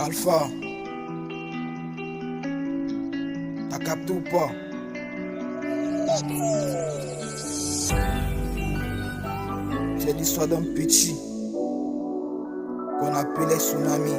Alpha, t'as capté ou pas? C'est l'histoire d'un petit qu'on appelait Tsunami.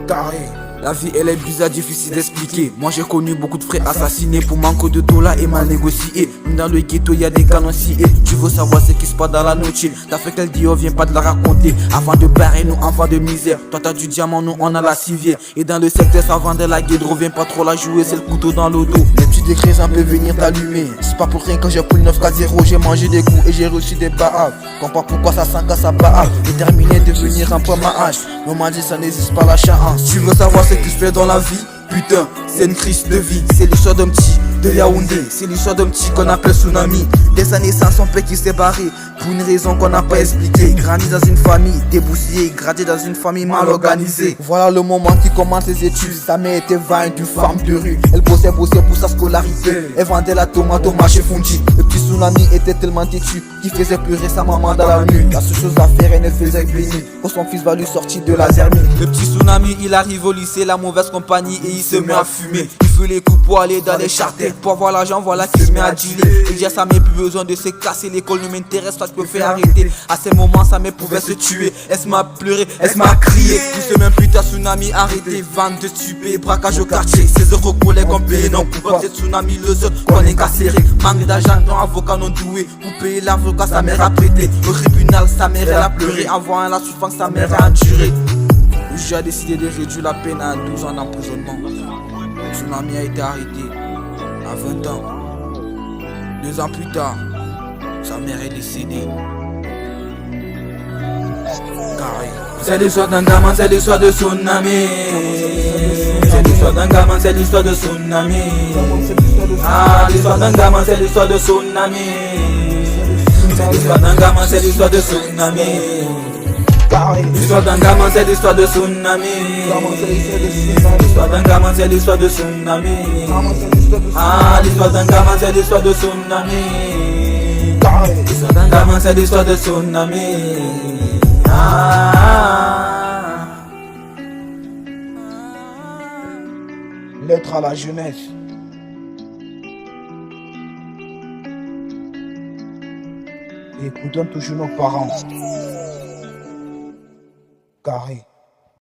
Carré. La vie elle est bizarre, difficile d'expliquer. Moi j'ai connu beaucoup de frères assassinés pour manque de dollars et mal négocié. Dans le ghetto y'a des canons sciés. Tu veux savoir ce qui se passe dans la noche. T'as fait qu'elle dit oh viens pas de la raconter. Avant de barrer nous enfants de misère. Toi t'as du diamant, nous on a la civière. Et dans le secteur ça vendait la guédre. Viens pas trop la jouer, c'est le couteau dans le dos. Les petits décrets ça peut venir t'allumer. C'est pas pour rien que j'ai pris le 9-4-0. J'ai mangé des coups et j'ai reçu des bahaves. Comprends pourquoi ça sent quand ça bahave. Déterminé de venir en ma hache. On m'a dit ça n'existe pas la chance. Tu veux savoir ce qui se fait dans la vie? Putain, c'est une crise de vie. C'est l'histoire d'un petit de Yaoundé. C'est l'histoire d'un petit qu'on appelle Tsunami. Des années sans son père qui s'est barré pour une raison qu'on n'a pas expliquée. Grandi dans une famille débousillée, gradé dans une famille mal organisée. Voilà le moment qui commence les études. Sa mère était vaine d'une femme de rue. Elle bossait pour sa scolarité. Elle vendait la tomate au marché fondi. Le petit Tsunami était tellement têtu qu'il faisait pleurer sa maman dans la nuit. La seule chose à faire, elle ne faisait que bénir quand son fils va lui sortir de la zermie. Le petit Tsunami, il arrive au lycée, la mauvaise compagnie et il se met à fumer. Il fait les coups pour aller dans les charters. Pour avoir l'argent, voilà qu'il se met à dealer. Il dit à sa mère, plus besoin de se casser. L'école ne m'intéresse pas, je peux faire arrêter. À ces moments, sa mère pouvait se tuer. Elle se m'a pleuré, elle se m'a crié. Une semaine plus tard, Tsunami arrêté. Vente de stupé, braquage au quartier. Ses autres collègues ont payé non coupable. C'est Tsunami le seul qu'on est cassé. Manque d'argent, non avocat non doué. Pour payer l'avocat, sa mère a prêté. Au tribunal, sa mère elle a pleuré. Avant la souffrance, sa mère a enduré. Le juge a décidé de réduire la peine à 12 ans d'emprisonnement. Tsunami a été arrêté à 20 ans. 2 ans plus tard, sa mère est décédée. Carré. C'est l'histoire d'un gamin, c'est l'histoire de Tsunami. C'est l'histoire d'un gamin, c'est l'histoire de Tsunami. Ah, l'histoire d'un gamin, c'est l'histoire de Tsunami. C'est l'histoire d'un gamin, c'est l'histoire de Tsunami. L'histoire d'un gamin, c'est l'histoire de Tsunami. L'histoire d'un gamin, c'est l'histoire de Tsunami. Ah, l'histoire d'un gamin, c'est l'histoire de Tsunami. L'histoire d'un gamin, c'est l'histoire de Tsunami. Ah. Lettre à la jeunesse. Écoutons toujours nos parents. Carré.